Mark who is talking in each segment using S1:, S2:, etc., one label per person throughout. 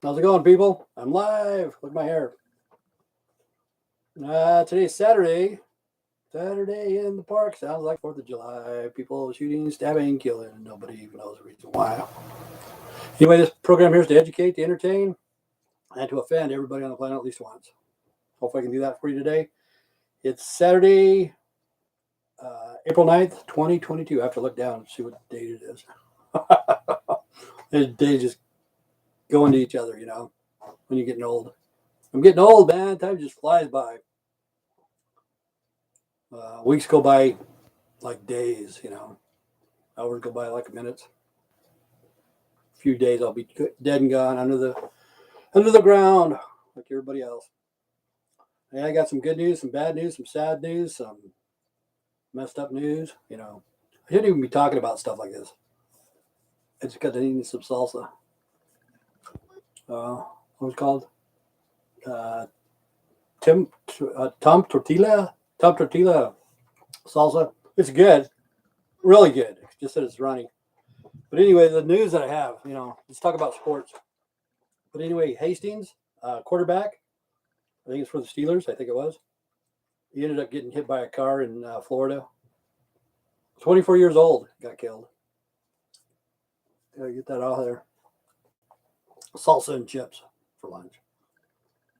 S1: How's it going, people? I'm live. Look at my hair. Today's Saturday. Saturday in the park. Sounds like 4th of July. People shooting, stabbing, killing. Nobody even knows the reason why. Anyway, this program here is to educate, to entertain, and to offend everybody on the planet at least once. Hopefully I can do that for you today. It's Saturday, April 9th, 2022. I have to look down and see what date it is. The days just go into each other, when you're getting old. I'm getting old, man. Time just flies by. Weeks go by like days, Hours go by like minutes. A few days I'll be dead and gone under the ground like everybody else. Hey, I got some good news, some bad news, some sad news, some messed up news. I shouldn't even be talking about stuff like this. It's because I need some salsa. What was it called? Tom tortilla salsa. It's good, really good. It's just that it's runny. But anyway, the news that I have, let's talk about sports. But anyway, Hastings, quarterback, I think it's for the Steelers. I think it was. He ended up getting hit by a car in Florida. 24 years old, got killed. Gotta get that out of there. Salsa and chips for lunch.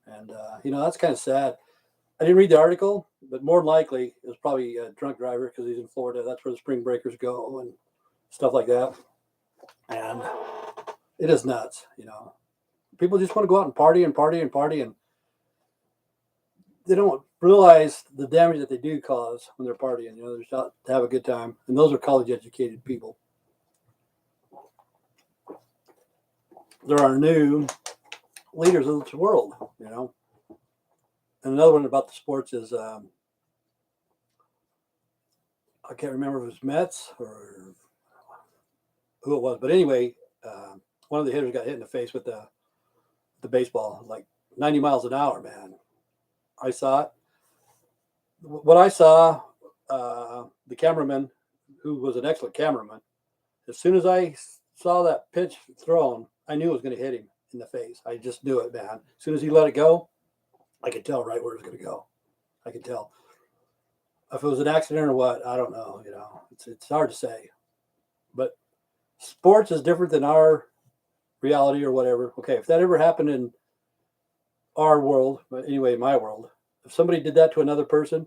S1: And, that's kind of sad. I didn't read the article, but more than likely it was probably a drunk driver because he's in Florida. That's where the spring breakers go and stuff like that. And it is nuts, People just want to go out and party, and they don't realize the damage that they do cause when they're partying. They're just out to have a good time. And those are college-educated people. There are new leaders of this world, And another one about the sports is, I can't remember if it was Mets or who it was. But anyway, one of the hitters got hit in the face with the baseball, like 90 miles an hour, man. I saw it. What I saw, the cameraman, who was an excellent cameraman, as soon as I saw that pitch thrown, I knew it was going to hit him in the face. I just knew it, man. As soon as he let it go, I could tell right where it was going to go. I could tell. If it was an accident or what, I don't know. It's hard to say. But sports is different than our reality or whatever. Okay, if that ever happened in our world, but anyway, my world, if somebody did that to another person,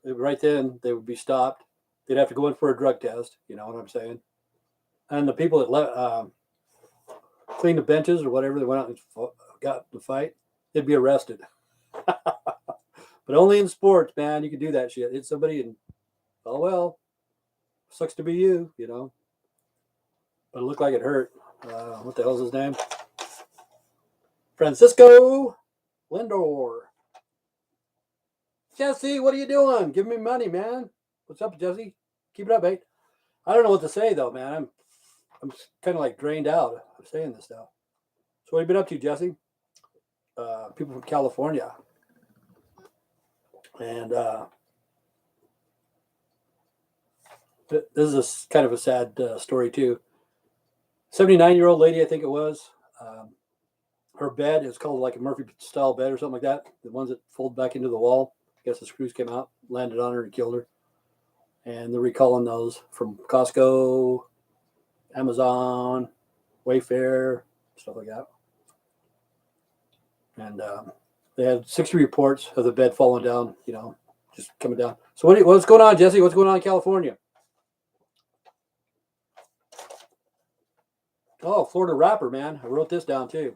S1: right then they would be stopped. They'd have to go in for a drug test. You know what I'm saying? And the people that cleaned the benches or whatever, they went out and got in the fight, they'd be arrested. But only in sports, man, you can do that shit. Hit somebody and, oh well, sucks to be you, But it looked like it hurt. What the hell's his name? Francisco Lindor. Jesse, what are you doing? Give me money, man. What's up, Jesse? Keep it up, mate. I don't know what to say though, man. I'm kind of like drained out of saying this stuff. So what have you been up to, Jesse? People from California. And this is kind of a sad story too. 79-year-old lady, I think it was. Her bed is called like a Murphy-style bed or something like that. The ones that fold back into the wall. I guess the screws came out, landed on her, and killed her. And they're recalling those from Costco, Amazon, Wayfair, stuff like that. And they had 60 reports of the bed falling down, just coming down. So what's going on, Jesse? What's going on in California? Oh, Florida rapper, man. I wrote this down too.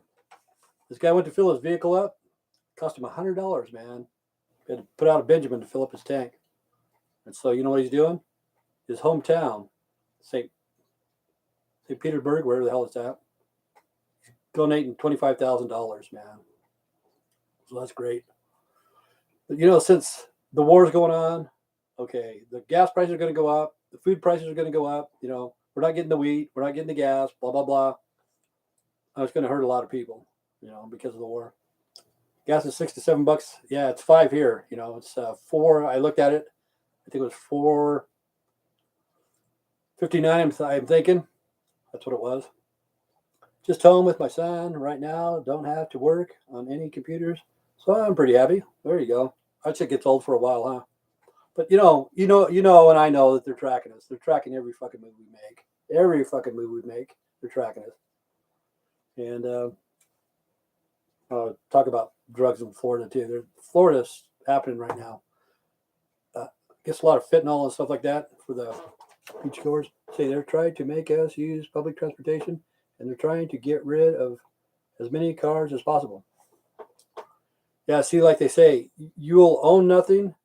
S1: This guy went to fill his vehicle up. Cost him $100, man. He had to put out a Benjamin to fill up his tank. And so you know what he's doing? His hometown, St. Petersburg, wherever the hell it's at, donating $25,000, man. So that's great. But since the war is going on, okay, the gas prices are going to go up, the food prices are going to go up. We're not getting the wheat, we're not getting the gas, blah blah blah. It's going to hurt a lot of people, because of the war. Gas is $6 to $7. Yeah, it's $5 here. It's $4. I looked at it. I think it was $4.59. I'm thinking that's what it was. Just home with my son right now. Don't have to work on any computers. So I'm pretty happy. There you go. That shit gets old for a while, huh? But and I know that they're tracking us. They're tracking every fucking move we make. Every fucking move we make, they're tracking us. And talk about drugs in Florida too. Florida's happening right now. Gets a lot of fentanyl and stuff like that for the beachgoers. Say they're trying to make us use public transportation, and they're trying to get rid of as many cars as possible. Yeah, see, like they say, you will own nothing.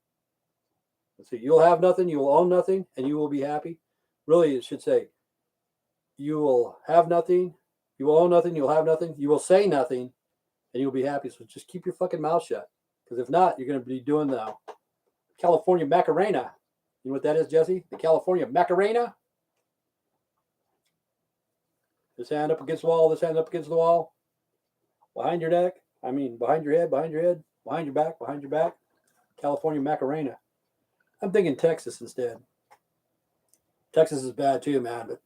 S1: Let's see, you'll have nothing, you will own nothing, and you will be happy. Really, it should say, you will have nothing, you will own nothing, you'll have nothing, you will say nothing, and you'll be happy. So just keep your fucking mouth shut. Because if not, you're going to be doing the California Macarena. You know what that is, Jesse? The California Macarena? This hand up against the wall, this hand up against the wall. Behind your neck. Behind your head, behind your head, behind your back, behind your back. California Macarena. I'm thinking Texas instead. Texas is bad too, man, but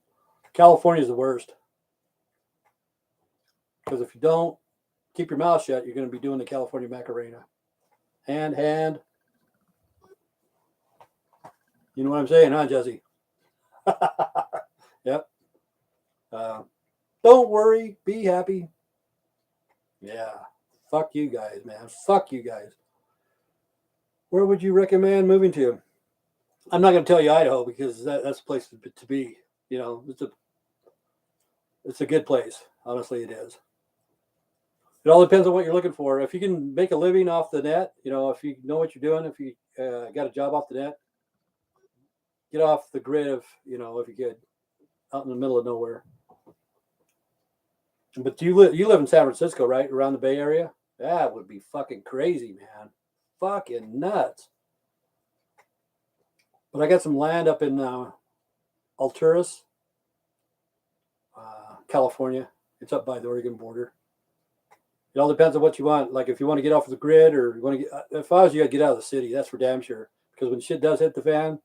S1: California is the worst. Because if you don't keep your mouth shut, you're going to be doing the California Macarena. Hand. You know what I'm saying, huh, Jesse? Yep. Don't worry. Be happy. Yeah. Fuck you guys, man. Fuck you guys. Where would you recommend moving to? I'm not going to tell you Idaho because that's a place to be. You know, it's a good place. Honestly, it is. It all depends on what you're looking for. If you can make a living off the net, if you know what you're doing, if you got a job off the net, get off the grid if you could, out in the middle of nowhere. But you live in San Francisco, right? Around the Bay Area? That would be fucking crazy, man. Fucking nuts. But I got some land up in Alturas, California. It's up by the Oregon border. It all depends on what you want. Like if you want to get off the grid or you want to get, if I was you, I'd get out of the city. That's for damn sure. Because when shit does hit the fan,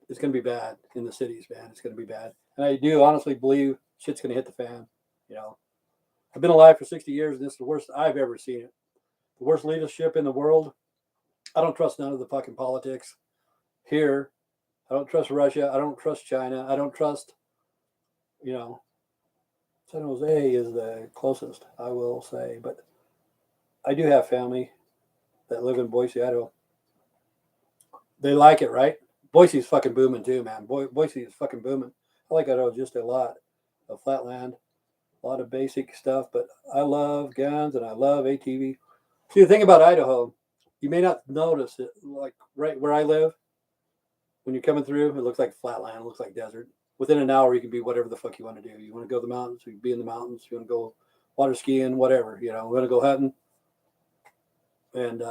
S1: it's going to be bad in the cities, man. It's going to be bad. And I do honestly believe shit's going to hit the fan. I've been alive for 60 years, and this is the worst I've ever seen it. The worst leadership in the world. I don't trust none of the fucking politics here. I don't trust Russia. I don't trust China. I don't trust, San Jose is the closest, I will say. But I do have family that live in Boise, Idaho. They like it, right? Boise's fucking booming too, man. Boise is fucking booming. I like Idaho just a lot. A flat land, a lot of basic stuff, but I love guns and I love ATV. See, the thing about Idaho, you may not notice it, like right where I live, when you're coming through, it looks like flat land, it looks like desert. Within an hour, you can be whatever the fuck you want to do. You want to go to the mountains, you can be in the mountains. You want to go water skiing, whatever. We want to go hunting. And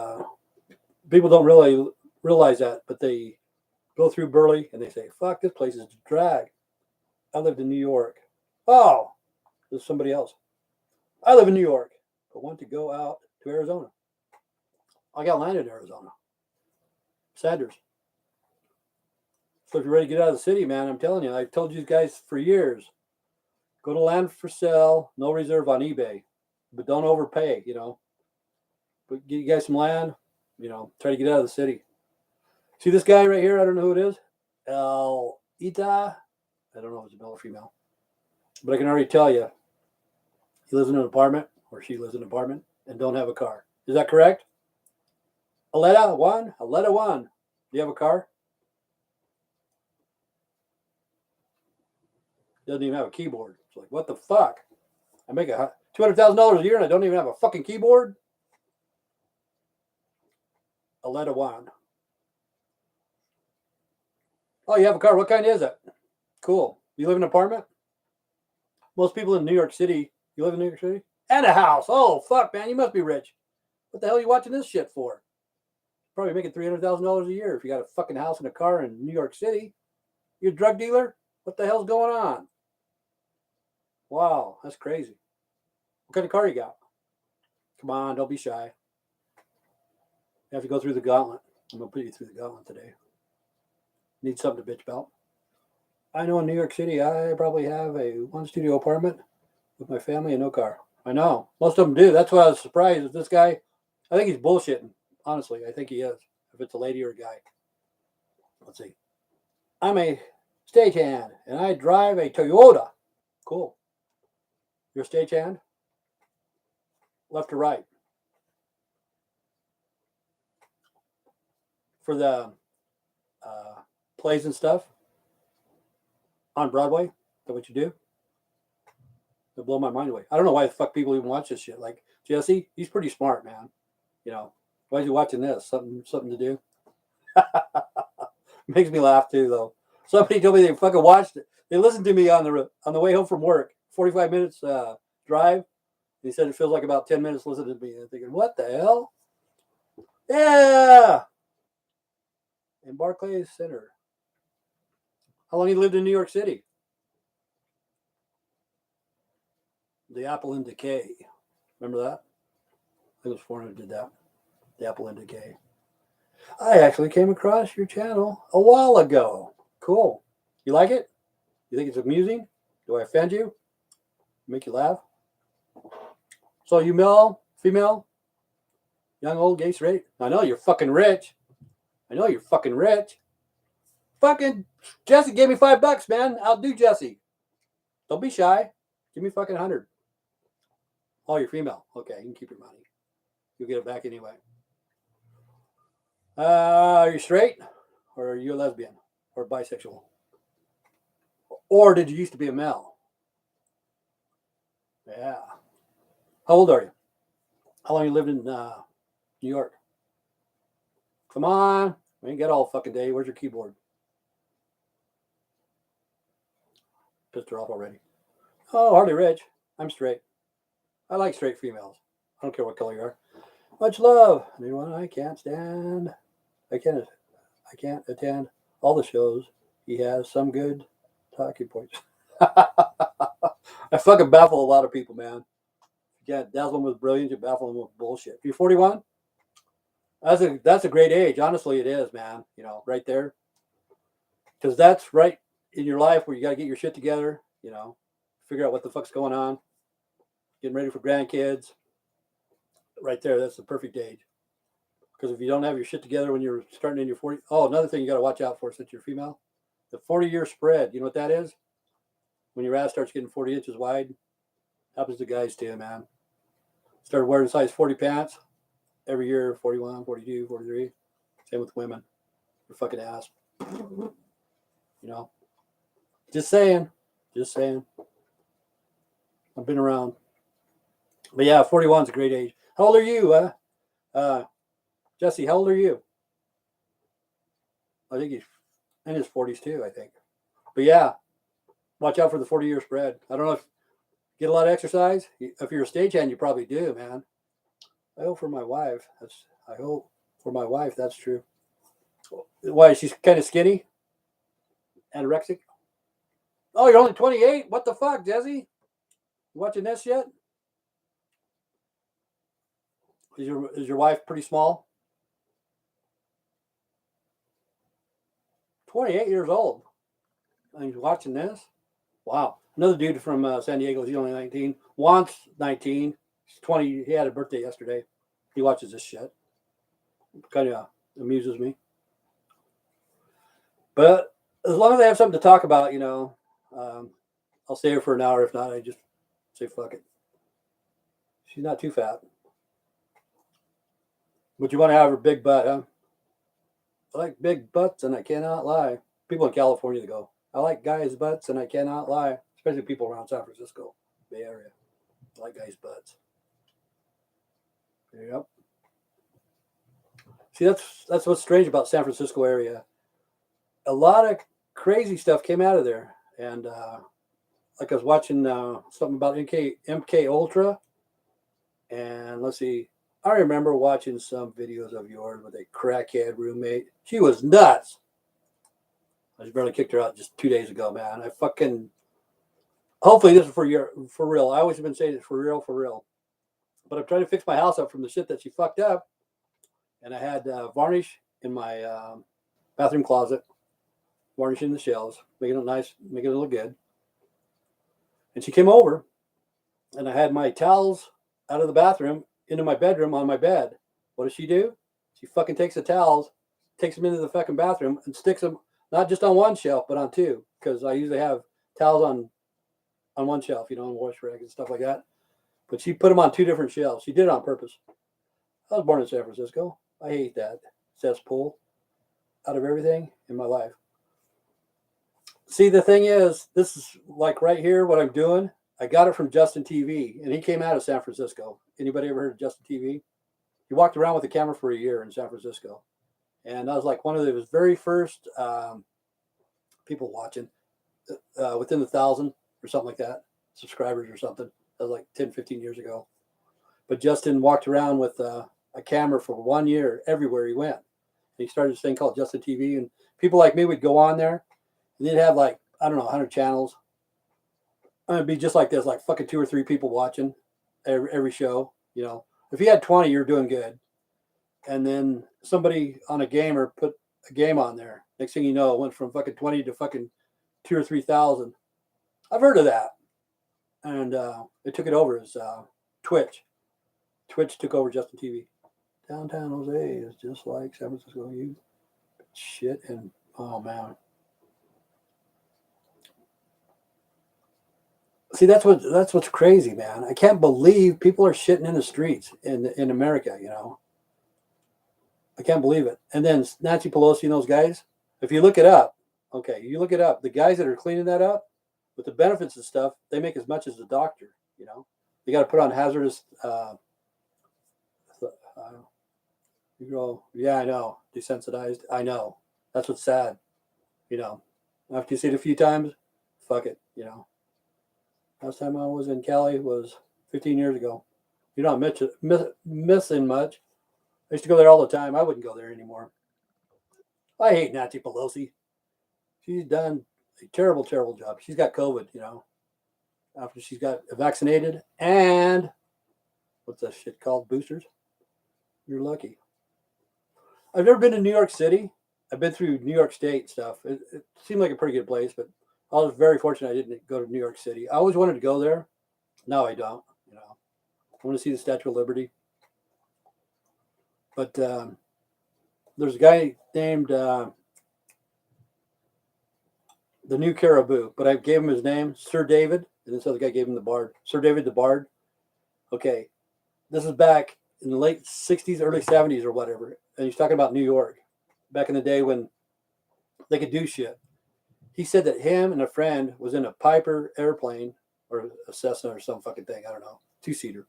S1: people don't really realize that, but they go through Burley and they say, fuck, this place is a drag. I lived in New York. Oh, there's somebody else. I live in New York, but want to go out to Arizona. I got land in Arizona. Sanders. So if you're ready to get out of the city, man, I'm telling you, I've told you guys for years, go to land for sale, no reserve on eBay, but don't overpay, But get you guys some land, try to get out of the city. See this guy right here? I don't know who it is. El Ita. I don't know if it's a male or female. But I can already tell you, he lives in an apartment, or she lives in an apartment, and don't have a car. Is that correct? Aletta one. Do you have a car? Doesn't even have a keyboard. It's like, what the fuck? I make $200,000 a year and I don't even have a fucking keyboard? Aletta one. Oh, you have a car. What kind is it? Cool. You live in an apartment? Most people in New York City, you live in New York City? And a house. Oh, fuck, man. You must be rich. What the hell are you watching this shit for? Probably making $300,000 a year if you got a fucking house and a car in New York City. You're a drug dealer? What the hell's going on? Wow, that's crazy. What kind of car you got? Come on, don't be shy. You have to go through the gauntlet. I'm going to put you through the gauntlet today. Need something to bitch about. I know in New York City, I probably have a one studio apartment with my family and no car. I know. Most of them do. That's why I was surprised. This guy, I think he's bullshitting. Honestly, I think he is. If it's a lady or a guy. Let's see. I'm a stagehand and I drive a Toyota. Cool. You're a stagehand? Left or right? For the plays and stuff on Broadway? Is that what you do? It blow my mind away. I don't know why the fuck people even watch this shit. Like Jesse, he's pretty smart, man. You know, why is he watching this? Something to do? Makes me laugh too, though. Somebody told me they fucking watched it. They listened to me on the way home from work. 45 minutes drive. He said it feels like about 10 minutes listening to me. And I'm thinking, what the hell? Yeah. In Barclays Center. How long you lived in New York City? The Apple in Decay. Remember that? I think it was Foreigner who did that. The Apple in Decay. I actually came across your channel a while ago. Cool. You like it? You think it's amusing? Do I offend you? Make you laugh? So you male, female, young, old, gay, straight? I know you're fucking rich. I know you're fucking rich. Fucking Jesse gave me $5, man. Outdo Jesse. Don't be shy. Give me fucking 100. Oh, you're female. Okay, you can keep your money. You'll get it back anyway. Are you straight? Or are you a lesbian? Or bisexual? Or did you used to be a male? Yeah. How old are you? How long you lived in New York? Come on. We ain't got all fucking day. Where's your keyboard? Pissed her off already. Oh, hardly rich. I'm straight. I like straight females. I don't care what color you are. Much love. Anyone I can't stand. I can't attend all the shows. He has some good talking points. I fucking baffle a lot of people, man. You can't dazzle them with brilliance, you baffle them with bullshit. You're 41? That's a great age. Honestly, it is, man. You know, right there. Because that's right in your life where you got to get your shit together, you know, figure out what the fuck's going on, getting ready for grandkids. Right there, that's the perfect age. Because if you don't have your shit together when you're starting in your 40s, oh, another thing you got to watch out for since you're female, the 40-year spread. You know what that is? When your ass starts getting 40 inches wide, happens to guys too, man. Started wearing size 40 pants every year, 41, 42, 43. Same with women. Your fucking ass. You know? Just saying. Just saying. I've been around. But yeah, 41 is a great age. How old are you? Jesse, how old are you? I think he's in his 40s too, I think. But yeah, watch out for the 40-year spread. I don't know if you get a lot of exercise. If you're a stagehand, you probably do, man. I hope for my wife. That's true. Why? She's kind of skinny? Anorexic? Oh, you're only 28? What the fuck, Jesse? You watching this yet? Is your wife pretty small? 28 years old. And he's watching this? Wow. Another dude from San Diego, he's only 19. Wants 19. He's 20. He had a birthday yesterday. He watches this shit. Kind of amuses me. But as long as I have something to talk about, you know, I'll stay here for an hour. If not, I just say fuck it. She's not too fat. But you want to have her big butt, huh? I like big butts and I cannot lie. People in California go, I like guys' butts and I cannot lie. Especially people around San Francisco, Bay Area. I like guys' butts. Yep. See, that's what's strange about San Francisco area. A lot of crazy stuff came out of there. And like I was watching something about MK Ultra. And let's see. I remember watching some videos of yours with a crackhead roommate. She was nuts. I just barely kicked her out just 2 days ago, man. I fucking. Hopefully this is for real. I always have been saying it's for real. But I'm trying to fix my house up from the shit that she fucked up. And I had varnish in my bathroom closet, varnishing the shelves, making it nice, making it look good. And she came over and I had my towels out of the bathroom into my bedroom on my bed. What does she do? She fucking takes the towels, takes them into the fucking bathroom, and sticks them not just on one shelf but on two, because I usually have towels on one shelf, on wash rag and stuff like that. But she put them on two different shelves. She did it on purpose. I was born in San Francisco. I hate that cesspool out of everything in my life. See, the thing is, this is like right here, what I'm doing. I got it from Justin TV, and he came out of San Francisco. Anybody ever heard of Justin TV? He walked around with a camera for a year in San Francisco. And I was like one of his very first people watching, within 1,000 or something like that, subscribers or something. That was like 10, 15 years ago. But Justin walked around with a camera for 1 year everywhere he went. And he started this thing called Justin TV, and people like me would go on there, and they'd have like, I don't know, 100 channels. And it'd be just like this, like fucking 2 or 3 people watching every show. If you had 20, you're doing good. And then somebody on a gamer put a game on there. Next thing you know, it went from fucking 20 to fucking 2 or 3,000. I've heard of that. And they took it over as Twitch. Twitch took over Justin TV. Downtown Jose is just like San Francisco. You shit, and oh man. See, that's what's crazy, man. I can't believe people are shitting in the streets in America. I can't believe it. And then Nancy Pelosi and those guys. If you look it up, you look it up. The guys that are cleaning that up with the benefits and stuff, they make as much as the doctor. They got to put on hazardous. You go, yeah, I know, desensitized. I know. That's what's sad. After you see it a few times, fuck it. Last time I was in Cali was 15 years ago. You're not missing much. I used to go there all the time. I wouldn't go there anymore. I hate Nancy Pelosi. She's done a terrible, terrible job. She's got COVID, after she's got vaccinated and what's that shit called? Boosters? You're lucky. I've never been to New York City. I've been through New York State stuff. It seemed like a pretty good place, but I was very fortunate I didn't go to New York City. I always wanted to go there. Now I don't. I want to see the Statue of Liberty. But there's a guy named the New Caribou, but I gave him his name, Sir David, and this other guy gave him the Bard. Sir David the Bard. Okay, this is back in the late 60s, early 70s or whatever, and he's talking about New York, back in the day when they could do shit. He said that him and a friend was in a Piper airplane, or a Cessna or some fucking thing, I don't know, 2-seater,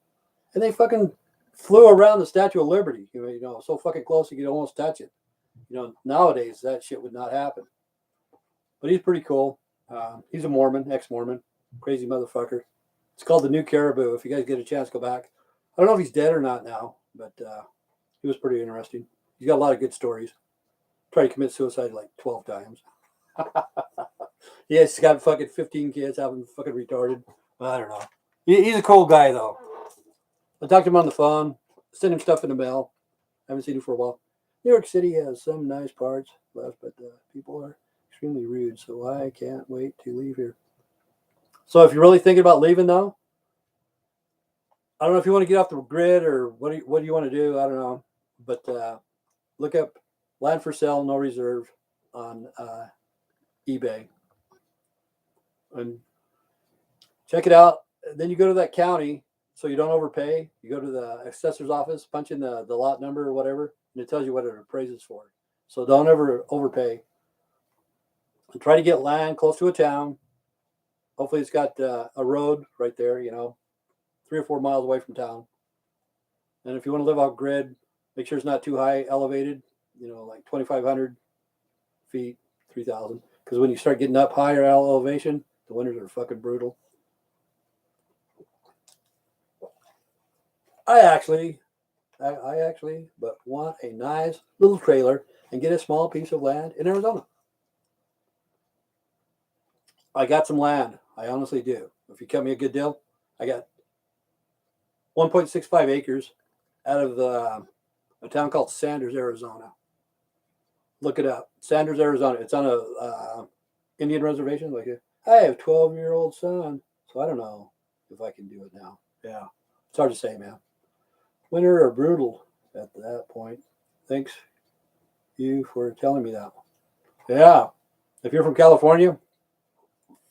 S1: and they fucking flew around the Statue of Liberty, so fucking close you could almost touch it. Nowadays that shit would not happen. But he's pretty cool. He's a Mormon, ex-Mormon, crazy motherfucker. It's called the New Caribou. If you guys get a chance, go back. I don't know if he's dead or not now, but he was pretty interesting. He's got a lot of good stories. Tried to commit suicide like 12 times. Yeah, he's got fucking 15 kids, having fucking retarded. I don't know. He's a cool guy, though. I talked to him on the phone, sent him stuff in the mail. I haven't seen him for a while. New York City has some nice parts left, but people are extremely rude, so I can't wait to leave here. So if you're really thinking about leaving, though, I don't know if you want to get off the grid or what do you want to do? I don't know. But look up land for sale, no reserve on eBay. And check it out. Then you go to that county so you don't overpay. You go to the assessor's office, punch in the lot number or whatever, and it tells you what it appraises for. So don't ever overpay. And try to get land close to a town. Hopefully it's got a road right there, 3 or 4 miles away from town. And if you want to live off grid, make sure it's not too high elevated, like 2,500 feet, 3,000. Because when you start getting up higher elevation, the winters are fucking brutal. I actually but want a nice little trailer and get a small piece of land in Arizona. I got some land. I honestly do. If you cut me a good deal, I got 1.65 acres out of a town called Sanders, Arizona. Look it up. Sanders, Arizona. It's on a Indian reservation. I have a 12-year-old son, so I don't know. if I can do it now. Yeah, it's hard to say, man. Winter or brutal at that point. Thanks you for telling me that. Yeah, if you're from California,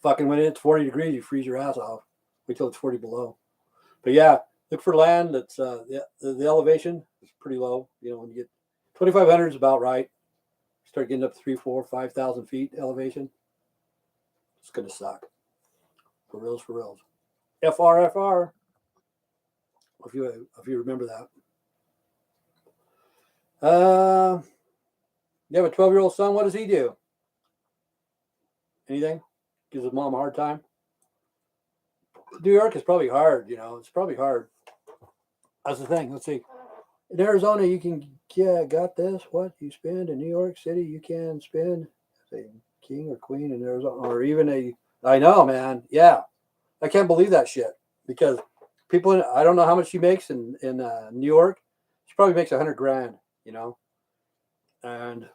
S1: fucking when it's 40 degrees, you freeze your ass off. Wait till it's 40 below. But yeah, look for land that's the elevation is pretty low. You know, when you get 2,500 is about right. Start getting up to 3, 4, 5,000 feet elevation. It's gonna suck. For reals, for reals. FR. If you remember that. You have a 12-year-old son. What does he do? Anything? Gives his mom a hard time. New York is probably hard. You know, it's probably hard. That's the thing. Let's see. In Arizona, you can got this. What you spend in New York City, you can spend as a king or queen in Arizona, or even a. I know, man. Yeah, I can't believe that shit because people. I don't know how much she makes in New York. She probably makes $100,000. You know, and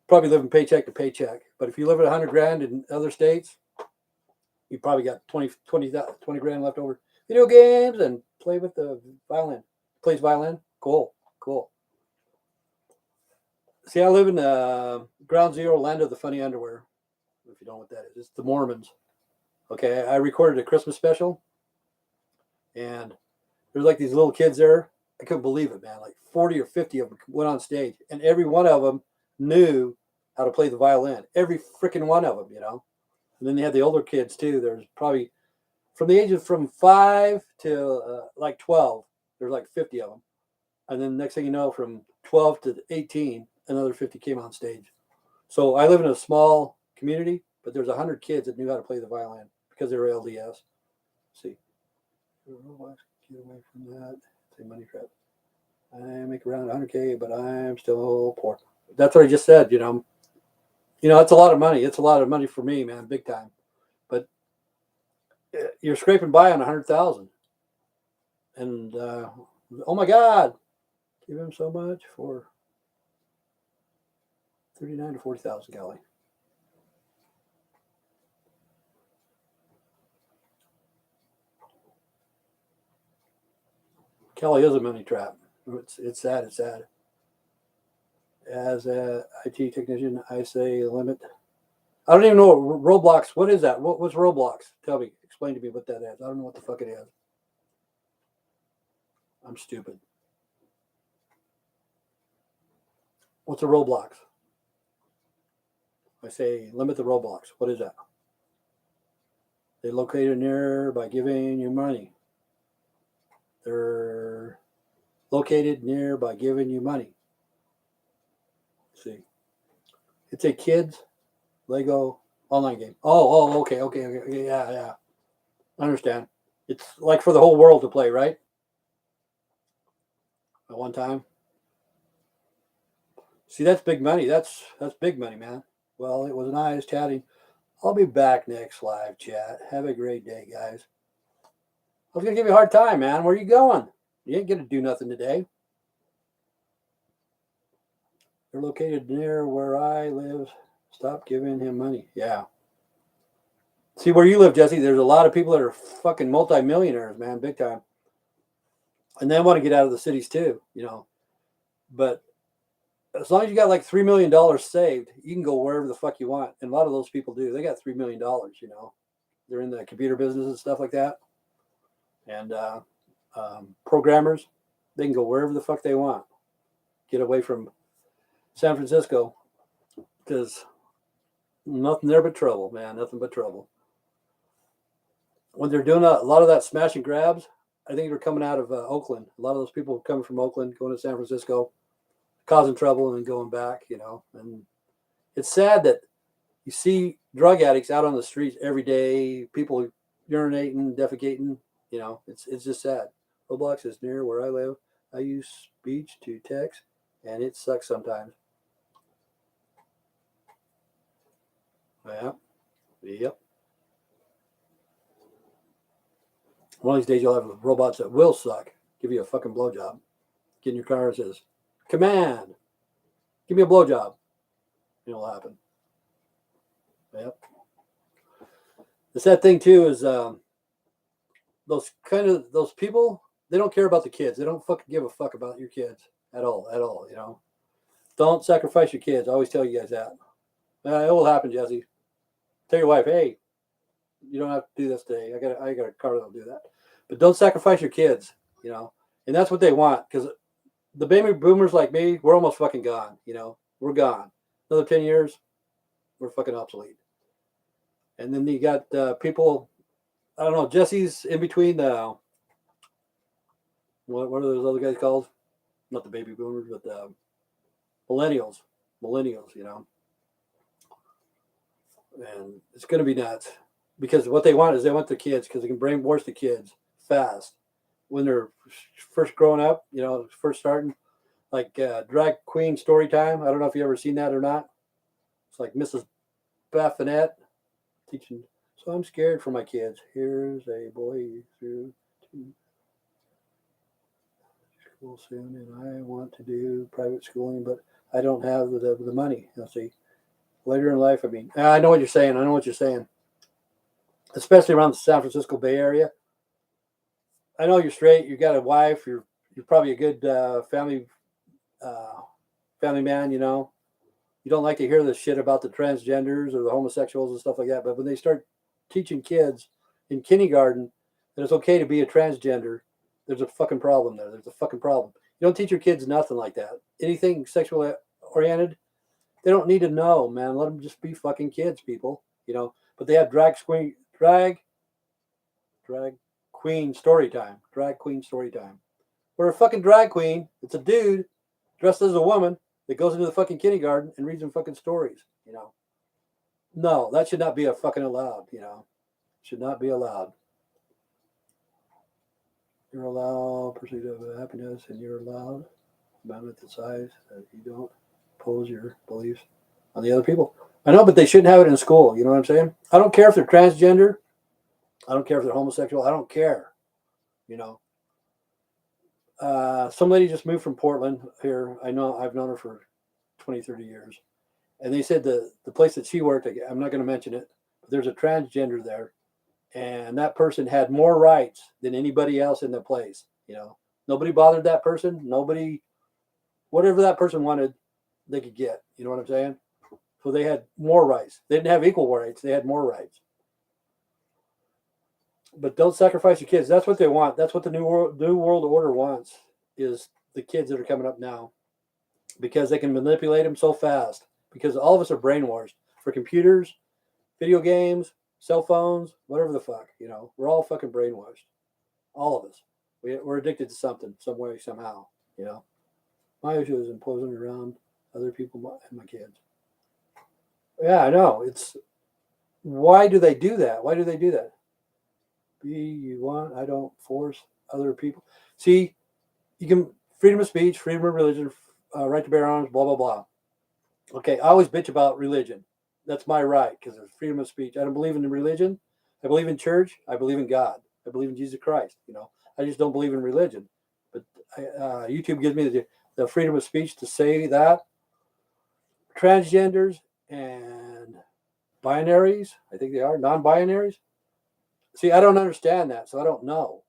S1: probably living paycheck to paycheck. But if you live at $100,000 in other states, you probably got 20 grand left over. Video games and play with the violin. Plays violin. Cool. See, I live in Ground Zero, land of the funny underwear. If you don't know what that is, it's the Mormons. Okay, I recorded a Christmas special, and there's like these little kids there. I couldn't believe it, man. Like 40 or 50 of them went on stage, and every one of them knew how to play the violin. Every freaking one of them, you know. And then they had the older kids too. There's probably from the age of from 5 to like 12. There's like 50 of them, and then next thing you know, from 12 to 18, another 50 came on stage. So I live in a small community, but there's 100 kids that knew how to play the violin because they were LDS. Let's see, get away from that. Say money trap. I make around 100K, but I'm still poor. That's what I just said. You know, it's a lot of money. It's a lot of money for me, man, big time. But you're scraping by on 100,000, and oh my God, give him so much for 39 to 40,000, Kelly. Kelly is a money trap. It's sad. It's sad. As a IT technician, I say limit. I don't even know what Roblox. What is that? What's Roblox? Tell me. Explain to me what that is. I don't know what the fuck it is. I'm stupid. What's a Roblox? I say limit the Roblox. What is that? They're located near by giving you money. They're located near by giving you money. Let's see. It's a kids Lego online game. Oh, okay. Yeah. I understand. It's like for the whole world to play, right? At one time. See, that's big money. That's big money, man. Well, it was nice chatting. I'll be back next live chat. Have a great day, guys. I was gonna give you a hard time, man. Where are you going? You ain't gonna do nothing today. They're located near where I live. Stop giving him money. Yeah. See where you live, Jesse. There's a lot of people that are fucking multimillionaires, man, big time. And they want to get out of the cities too, you know. But as long as you got like $3 million saved, you can go wherever the fuck you want. And a lot of those people do. They got $3 million, you know. They're in the computer business and stuff like that. And programmers, they can go wherever the fuck they want. Get away from San Francisco because nothing there but trouble, man. Nothing but trouble. When they're doing a lot of that smash and grabs, I think they're coming out of Oakland. A lot of those people coming from Oakland, going to San Francisco, causing trouble and then going back, you know. And it's sad that you see drug addicts out on the streets every day, people urinating, defecating, you know. It's just sad. Roblox is near where I live. I use speech to text, and it sucks sometimes. Yeah. Yep. One of these days you'll have robots that will suck. Give you a fucking blowjob. Get in your car and says, command, give me a blowjob. It'll happen. Yep. The sad thing too is those people, they don't care about the kids. They don't fucking give a fuck about your kids at all, at all. Don't sacrifice your kids. I always tell you guys that. It will happen, Jesse. Tell your wife, hey, you don't have to do this today. I got a car that'll do that. But don't sacrifice your kids. And that's what they want, because the baby boomers like me, we're almost fucking gone. We're gone. Another 10 years, we're fucking obsolete. And then you got people. I don't know. Jesse's in between the what are those other guys called? Not the baby boomers, but the millennials. Millennials. And it's going to be nuts, because what they want is they want the kids, because they can brainwash the kids fast when they're first growing up. First starting, like drag queen story time. I don't know if you ever seen that or not. It's like Mrs. Baffinet teaching. So I'm scared for my kids. Here's a boy through to school soon, and I want to do private schooling, but I don't have the money. See, later in life, I know what you're saying. I know what you're saying. Especially around the San Francisco Bay Area. I know you're straight. You got a wife. You're probably a good family man. You don't like to hear this shit about the transgenders or the homosexuals and stuff like that. But when they start teaching kids in kindergarten that it's okay to be a transgender, there's a fucking problem there. There's a fucking problem. You don't teach your kids nothing like that. Anything sexual oriented, they don't need to know, man. Let them just be fucking kids, people. But they have drag queen story time. Drag queen story time. Where a fucking drag queen, it's a dude dressed as a woman that goes into the fucking kindergarten and reads them fucking stories. No, that should not be a fucking allowed. Should not be allowed. You're allowed pursuit of happiness, and you're allowed amendment the size that you don't impose your beliefs on the other people. I know, but they shouldn't have it in school. You know what I'm saying? I don't care if they're transgender. I don't care if they're homosexual. I don't care. Some lady just moved from Portland here. I've known her for 20, 30 years. And they said the place that she worked, I'm not going to mention it, but there's a transgender there. And that person had more rights than anybody else in the place. Nobody bothered that person. Nobody, whatever that person wanted, they could get. You know what I'm saying? So they had more rights. They didn't have equal rights. They had more rights. But don't sacrifice your kids. That's what they want. That's what the new world order wants, is the kids that are coming up now, because they can manipulate them so fast. Because all of us are brainwashed for computers, video games, cell phones, whatever the fuck. We're all fucking brainwashed. All of us. We're addicted to something, some way, somehow. My issue is imposing around other people and my kids. Yeah, I know. Why do they do that? Why do they do that? You want. I don't force other people. See, you can freedom of speech, freedom of religion, right to bear arms, blah blah blah. Okay, I always bitch about religion. That's my right, because it's freedom of speech. I don't believe in religion. I believe in church. I believe in God. I believe in Jesus Christ. I just don't believe in religion. But YouTube gives me the freedom of speech to say that transgenders and binaries, I think they are non-binaries. See, I don't understand that, so I don't know.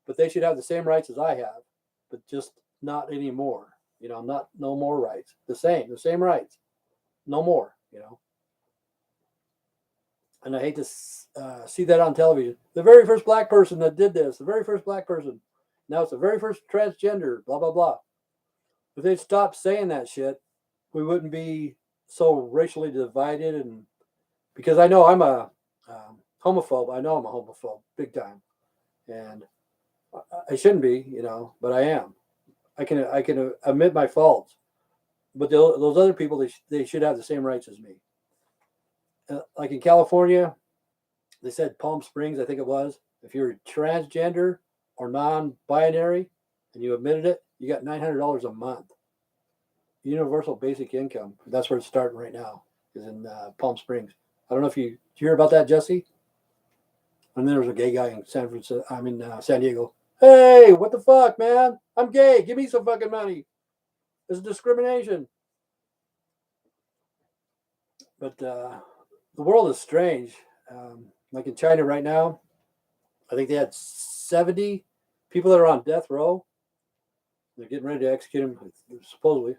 S1: But they should have the same rights as I have, but just not anymore. No more rights. The same rights, no more. And I hate to see that on television. The very first black person that did this, the very first black person. Now it's the very first transgender, blah, blah, blah. If they'd stop saying that shit, we wouldn't be so racially divided. And because I know I'm a homophobe. I know I'm a homophobe, big time. And I shouldn't be, but I am. I can admit my faults. But those other people, they should have the same rights as me. Like in California, they said Palm Springs, I think it was. If you're transgender or non-binary and you admitted it, you got $900 a month. Universal basic income. That's where it's starting right now, is in Palm Springs. I don't know if did you hear about that, Jesse? And then there was a gay guy in San Diego. Hey, what the fuck, man? I'm gay. Give me some fucking money. It's discrimination. But the world is strange. Like in China right now, I think they had 70 people that are on death row. They're getting ready to execute them, supposedly.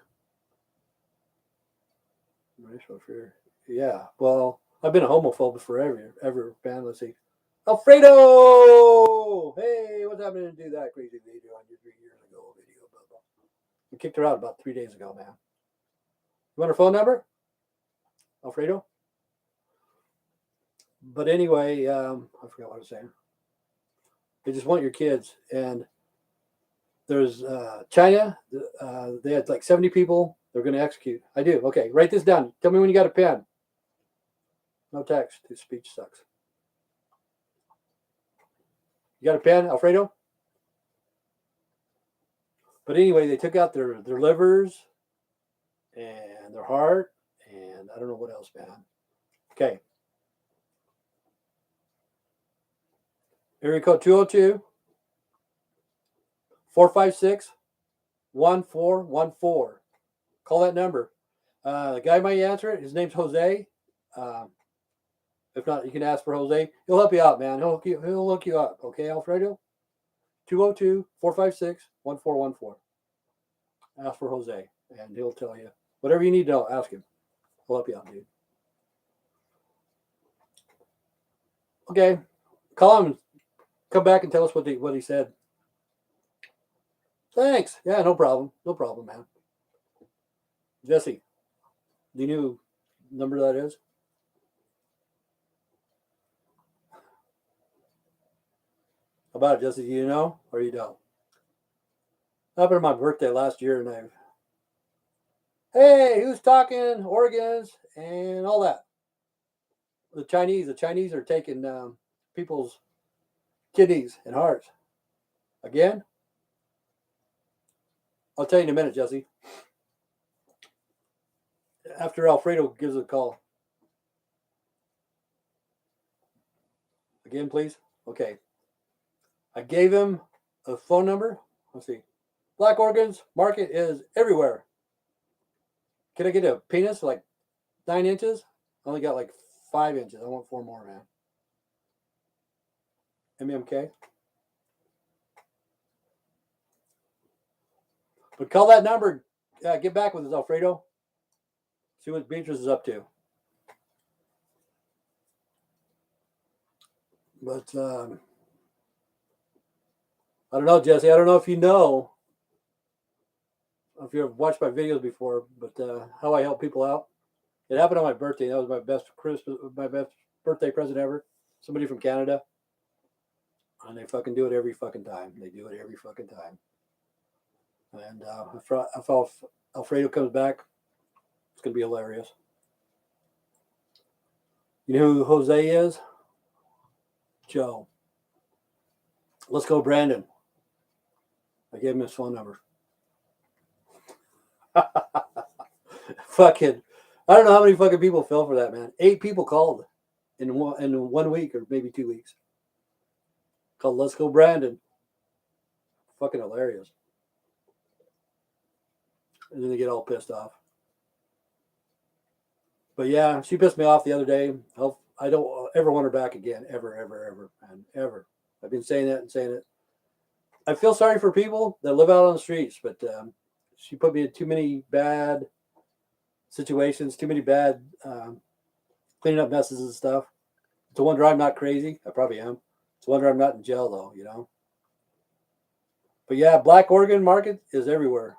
S1: Racial fear. Yeah. Well, I've been a homophobe forever, man. Let's see. Alfredo! Hey, what's happening to do that crazy video on your 3 years ago video? Blah, blah. We kicked her out about 3 days ago, man. You want her phone number? Alfredo? But anyway, I forgot what I was saying. They just want your kids. And there's China. They had like 70 people they're going to execute. I do. Okay, write this down. Tell me when you got a pen. No text. This speech sucks. You got a pen, Alfredo? But anyway, they took out their livers and their heart, and I don't know what else, man. Okay. Area code 202 456 1414. Call that number. The guy might answer it. His name's Jose. If not, you can ask for Jose. He'll help you out, man. He'll look you up. Okay, Alfredo? 202 456 1414. Ask for Jose, and he'll tell you. Whatever you need to know, ask him. He'll help you out, dude. Okay. Call him. Come back and tell us what he said. Thanks. Yeah, no problem. No problem, man. Jesse, do you know who number that is? How about it, Jesse? Do you know or you don't? Happened on my birthday last year, and hey, who's talking organs and all that? The Chinese are taking people's kidneys and hearts. Again? I'll tell you in a minute, Jesse. After Alfredo gives a call. Again, please. Okay. I gave him a phone number. Let's see. Black organs market is everywhere. Can I get a penis like 9 inches? I only got like 5 inches. I want 4 more, man. MMK. But call that number. Get back with us, Alfredo. See what Beatrice is up to. But I don't know, Jesse. I don't know if you know, if you've watched my videos before, but how I help people out. It happened on my birthday. That was my best birthday present ever. Somebody from Canada. And they fucking do it every fucking time. They do it every fucking time. And if Alfredo comes back, it's going to be hilarious. You know who Jose is? Joe. Let's go, Brandon. I gave him his phone number. Fucking, I don't know how many fucking people fell for that, man. 8 people called in 1 week or maybe 2 weeks. Called Let's Go Brandon. Fucking hilarious. And then they get all pissed off. But yeah, she pissed me off the other day. I don't ever want her back again. Ever, man. Ever. I've been saying that and saying it. I feel sorry for people that live out on the streets, but she put me in too many bad situations, too many bad cleaning up messes and stuff. It's a wonder I'm not crazy. I probably am. It's a wonder I'm not in jail, though, you know. But yeah, black organ market is everywhere.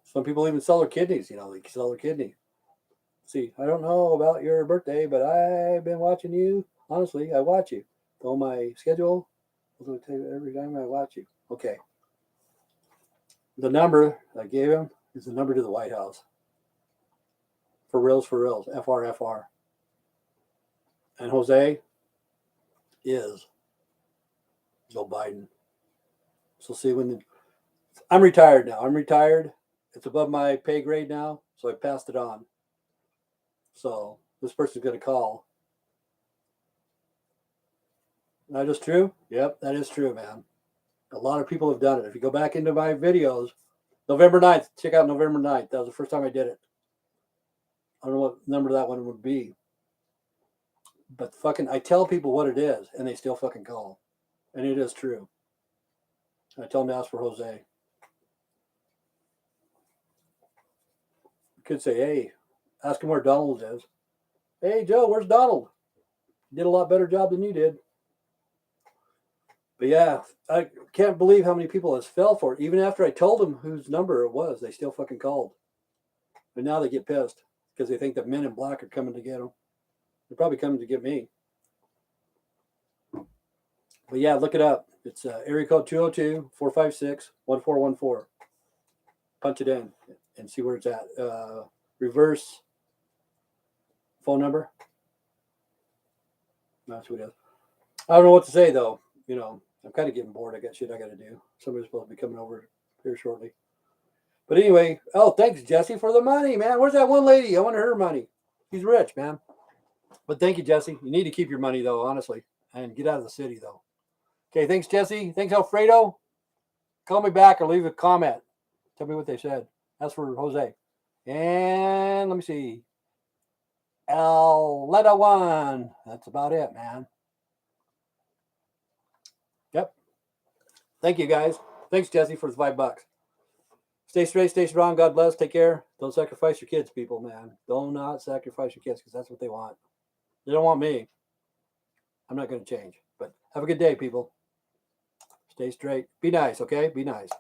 S1: Some people even sell their kidneys, you know, they sell their kidney. See, I don't know about your birthday, but I've been watching you. Honestly, I watch you. On my schedule, every time I watch you. Okay. The number I gave him is the number to the White House. For reals, FRFR. And Jose is Joe Biden. So see I'm retired now. It's above my pay grade now, so I passed it on. So this person's going to call. That is true? Yep, that is true, man. A lot of people have done it. If you go back into my videos, November 9th, check out November 9th. That was the first time I did it. I don't know what number that one would be. But fucking, I tell people what it is, and they still fucking call. And it is true. I tell them to ask for Jose. You could say, hey, ask him where Donald is. Hey, Joe, where's Donald? He did a lot better job than you did. But yeah, I can't believe how many people has fell for it. Even after I told them whose number it was, they still fucking called. But now they get pissed because they think that men in black are coming to get them. They're probably coming to get me. But yeah, look it up. It's area code 202-456-1414. Punch it in and see where it's at. Reverse phone number. That's what it is. I don't know what to say though. You know, I'm kind of getting bored. I got shit I got to do. Somebody's supposed to be coming over here shortly. But anyway, oh, thanks, Jesse, for the money, man. Where's that one lady? I want her money. She's rich, man. But thank you, Jesse. You need to keep your money, though, honestly, and get out of the city, though. Okay, thanks, Jesse. Thanks, Alfredo. Call me back or leave a comment. Tell me what they said. That's for Jose. And let me see. Letta one. That's about it, man. Yep. Thank you, guys. Thanks, Jesse, for the $5. Stay straight, stay strong. God bless. Take care. Don't sacrifice your kids, people, man. Do not sacrifice your kids because that's what they want. They don't want me. I'm not going to change. But have a good day, people. Stay straight. Be nice, okay? Be nice.